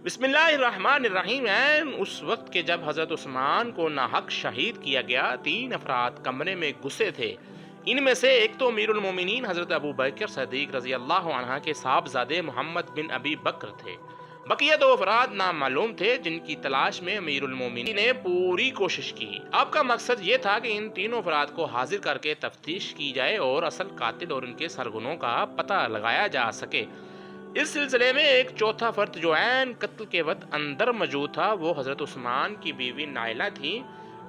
بسم اللہ الرحمن الرحیم۔ اس وقت کے جب حضرت عثمان کو ناحق شہید کیا گیا، 3 افراد کمرے میں گھسے تھے۔ ان میں سے ایک تو امیر المومنین حضرت ابو بکر صدیق رضی اللہ عنہ کے صاحبزادے محمد بن ابی بکر تھے۔ بقیہ 2 افراد نامعلوم تھے جن کی تلاش میں امیر المومنین نے پوری کوشش کی۔ آپ کا مقصد یہ تھا کہ ان تینوں افراد کو حاضر کر کے تفتیش کی جائے اور اصل قاتل اور ان کے سرغنوں کا پتہ لگایا جا سکے۔ اس سلسلے میں ایک چوتھا فرد جو عین قتل کے وقت اندر موجود تھا، وہ حضرت عثمان کی بیوی نائلہ تھی،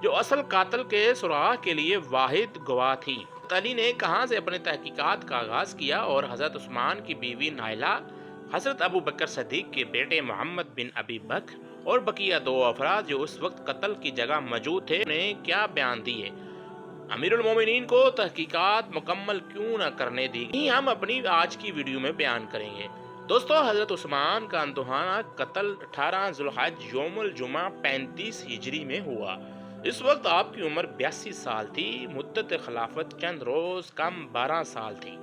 جو اصل قاتل کے سراغ کے لیے واحد گواہ تھی۔ علی نے کہاں سے اپنے تحقیقات کا آغاز کیا اور حضرت عثمان کی بیوی نائلہ، حضرت ابو بکر صدیق کے بیٹے محمد بن ابی بکر اور بقیہ 2 افراد جو اس وقت قتل کی جگہ موجود تھے نے کیا بیان دیے؟ امیر المومنین کو تحقیقات مکمل کیوں نہ کرنے دی گئی، ہم اپنی آج کی ویڈیو میں بیان کریں گے۔ دوستو، حضرت عثمان کا اندوہانہ قتل 18 ذوالحج یوم الجمعہ 35 ہجری میں ہوا۔ اس وقت آپ کی عمر 82 سال تھی، مدت خلافت چند روز کم 12 سال تھی۔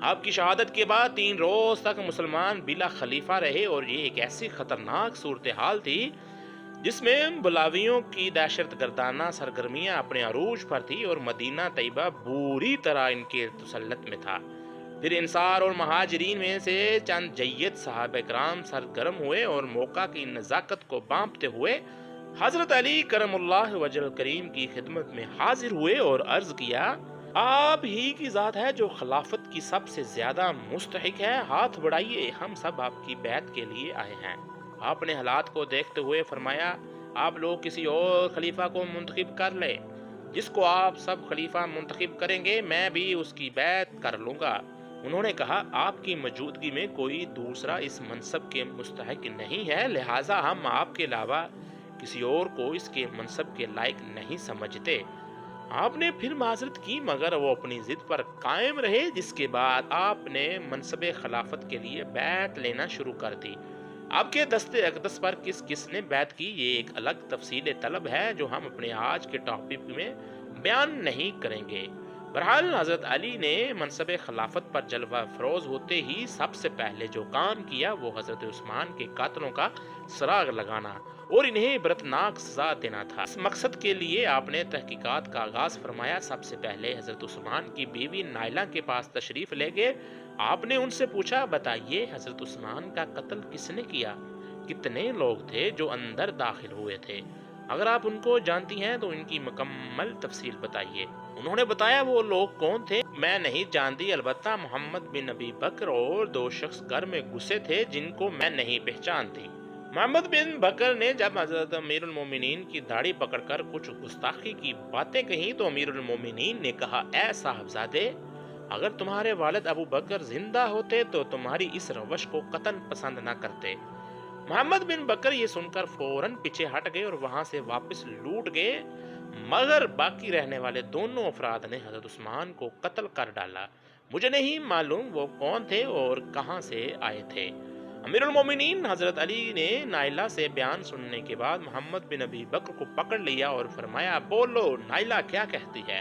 آپ کی شہادت کے بعد 3 روز تک مسلمان بلا خلیفہ رہے اور یہ ایک ایسی خطرناک صورتحال تھی جس میں بلاویوں کی دہشت گردانہ سرگرمیاں اپنے عروج پر تھی اور مدینہ طیبہ بری طرح ان کے تسلط میں تھا۔ پھر انصار اور مہاجرین میں سے چند جید صحابہ کرام سرگرم ہوئے اور موقع کی نزاکت کو بانپتے ہوئے حضرت علی کرم اللہ وجہ الکریم کی خدمت میں حاضر ہوئے اور عرض کیا، آپ ہی کی ذات ہے جو خلافت کی سب سے زیادہ مستحق ہے، ہاتھ بڑھائیے، ہم سب آپ کی بیعت کے لیے آئے ہیں۔ آپ نے حالات کو دیکھتے ہوئے فرمایا، آپ لوگ کسی اور خلیفہ کو منتخب کر لیں، جس کو آپ سب خلیفہ منتخب کریں گے میں بھی اس کی بیعت کر لوں گا۔ انہوں نے کہا، آپ کی موجودگی میں کوئی دوسرا اس منصب کے مستحق نہیں ہے، لہٰذا ہم آپ کے علاوہ کسی اور کو اس کے منصب کے لائق نہیں سمجھتے۔ آپ نے پھر معذرت کی مگر وہ اپنی ضد پر قائم رہے، جس کے بعد آپ نے منصب خلافت کے لیے بیعت لینا شروع کر دی۔ آپ کے دست اقدس پر کس کس نے بیعت کی، یہ ایک الگ تفصیل طلب ہے جو ہم اپنے آج کے ٹاپک میں بیان نہیں کریں گے۔ بہرحال حضرت علی نے منصب خلافت پر جلوہ افروز ہوتے ہی سب سے پہلے جو کام کیا وہ حضرت عثمان کے قاتلوں کا سراغ لگانا اور انہیں عبرتناک سزا دینا تھا۔ اس مقصد کے لیے آپ نے تحقیقات کا آغاز فرمایا۔ سب سے پہلے حضرت عثمان کی بیوی نائلہ کے پاس تشریف لے گئے۔ آپ نے ان سے پوچھا، بتائیے حضرت عثمان کا قتل کس نے کیا؟ کتنے لوگ تھے جو اندر داخل ہوئے تھے؟ اگر آپ ان کو جانتی ہیں تو ان کی مکمل تفصیل بتائیے۔ انہوں نے بتایا، وہ لوگ کون تھے میں نہیں جانتی، البتہ محمد بن ابی بکر اور 2 شخص گھر میں گھسے تھے جن کو میں نہیں پہچانتی۔ محمد بن بکر نے جب حضرت امیر المومنین کی داڑھی پکڑ کر کچھ گستاخی کی باتیں کہیں تو امیر المومنین نے کہا، اے صاحبزادے، اگر تمہارے والد ابو بکر زندہ ہوتے تو تمہاری اس روش کو قطعاً پسند نہ کرتے۔ محمد بن بکر یہ سن کر فوراً پیچھے ہٹ گئے اور وہاں سے واپس لوٹ گئے، مگر باقی رہنے والے دونوں افراد نے حضرت عثمان کو قتل کر ڈالا۔ مجھے نہیں معلوم وہ کون تھے اور کہاں سے آئے تھے۔ امیر المومنین حضرت علی نے نائلہ سے بیان سننے کے بعد محمد بن ابی بکر کو پکڑ لیا اور فرمایا، بولو نائلہ کیا کہتی ہے؟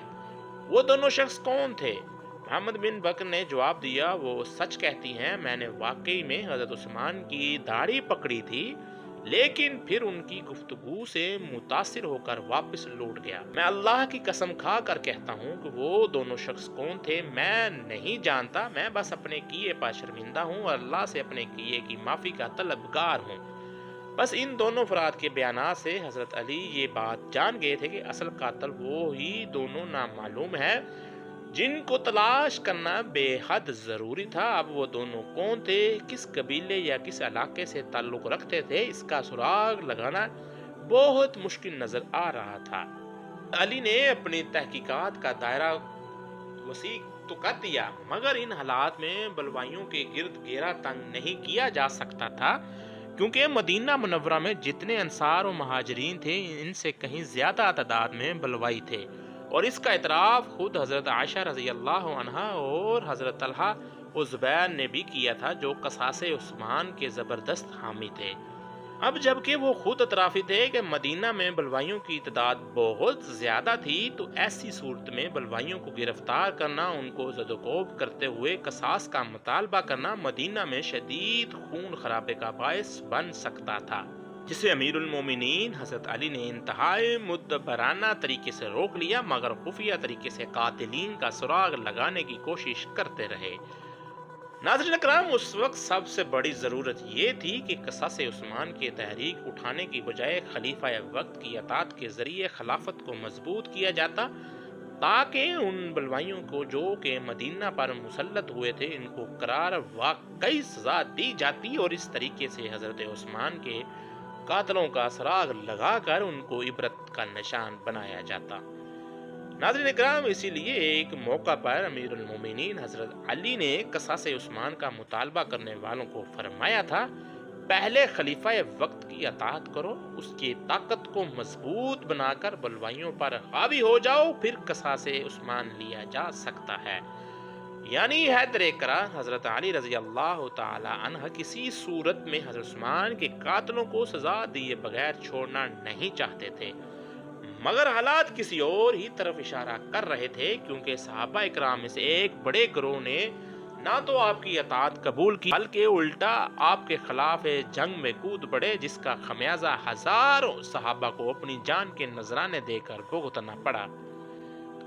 وہ دونوں شخص کون تھے؟ محمد بن بکر نے جواب دیا، وہ سچ کہتی ہیں، میں نے واقعی میں حضرت عثمان کی داڑھی پکڑی تھی، لیکن پھر ان کی گفتگو سے متاثر ہو کر واپس لوٹ گیا۔ میں اللہ کی قسم کھا کر کہتا ہوں کہ وہ دونوں شخص کون تھے میں نہیں جانتا، میں بس اپنے کیے پر شرمندہ ہوں اور اللہ سے اپنے کیے کی معافی کا طلبگار ہوں۔ بس ان دونوں افراد کے بیانات سے حضرت علی یہ بات جان گئے تھے کہ اصل قاتل وہ ہی دونوں نامعلوم ہیں جن کو تلاش کرنا بے حد ضروری تھا۔ اب وہ دونوں کون تھے، کس قبیلے یا کس علاقے سے تعلق رکھتے تھے، اس کا سراغ لگانا بہت مشکل نظر آ رہا تھا۔ علی نے اپنی تحقیقات کا دائرہ وسیع تو کر دیا، مگر ان حالات میں بلوائیوں کے گرد گھیرا تنگ نہیں کیا جا سکتا تھا، کیونکہ مدینہ منورہ میں جتنے انصار و مہاجرین تھے ان سے کہیں زیادہ تعداد میں بلوائی تھے، اور اس کا اعتراف خود حضرت عائشہ رضی اللہ عنہا اور حضرت طلحہ و زبیر نے بھی کیا تھا، جو قصاص عثمان کے زبردست حامی تھے۔ اب جب کہ وہ خود اطرافی تھے کہ مدینہ میں بلوائیوں کی تعداد بہت زیادہ تھی، تو ایسی صورت میں بلوائیوں کو گرفتار کرنا، ان کو زد و کوب کرتے ہوئے قصاص کا مطالبہ کرنا مدینہ میں شدید خون خرابے کا باعث بن سکتا تھا، جسے امیر المومنین حضرت علی نے انتہائی مدبرانہ طریقے سے روک لیا، مگر خفیہ طریقے سے قاتلین کا سراغ لگانے کی کوشش کرتے رہے۔ ناظرین اکرام، اس وقت سب سے بڑی ضرورت یہ تھی کہ قصاص عثمان کی تحریک اٹھانے کی بجائے خلیفہ وقت کی اطاعت کے ذریعے خلافت کو مضبوط کیا جاتا، تاکہ ان بلوائیوں کو جو کہ مدینہ پر مسلط ہوئے تھے، ان کو قرار واقعی سزا دی جاتی، اور اس طریقے سے حضرت عثمان کے قاتلوں کا سراغ لگا کر ان کو عبرت کا نشان بنایا جاتا۔ ناظرین اکرام، اسی لیے ایک موقع پر امیر المومنین حضرت علی نے قصاص عثمان کا مطالبہ کرنے والوں کو فرمایا تھا، پہلے خلیفہ وقت کی اطاعت کرو، اس کی طاقت کو مضبوط بنا کر بلوائیوں پر حاوی ہو جاؤ، پھر قصاص عثمان لیا جا سکتا ہے۔ یعنی حیدر کرار حضرت علی رضی اللہ تعالی عنہ کسی صورت میں حضرت عثمان کے قاتلوں کو سزا دیے بغیر چھوڑنا نہیں چاہتے تھے، مگر حالات کسی اور ہی طرف اشارہ کر رہے تھے، کیونکہ صحابہ اکرام میں سے ایک بڑے گروہ نے نہ تو آپ کی اطاعت قبول کی، بلکہ الٹا آپ کے خلاف جنگ میں کود پڑے، جس کا خمیازہ ہزاروں صحابہ کو اپنی جان کے نذرانے دے کر بھگتنا پڑا۔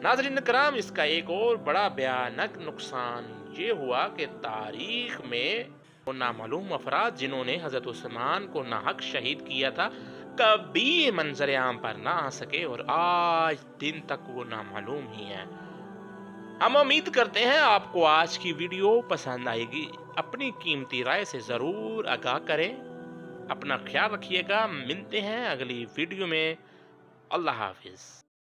ناظرین کرام، اس کا ایک اور بڑا بھیانک نقصان یہ ہوا کہ تاریخ میں وہ نامعلوم افراد جنہوں نے حضرت عثمان کو ناحق شہید کیا تھا، کبھی منظر عام پر نہ آ سکے، اور آج دن تک وہ نامعلوم ہی ہیں۔ ہم امید کرتے ہیں آپ کو آج کی ویڈیو پسند آئے گی، اپنی قیمتی رائے سے ضرور آگاہ کریں، اپنا خیال رکھیے گا، ملتے ہیں اگلی ویڈیو میں، اللہ حافظ۔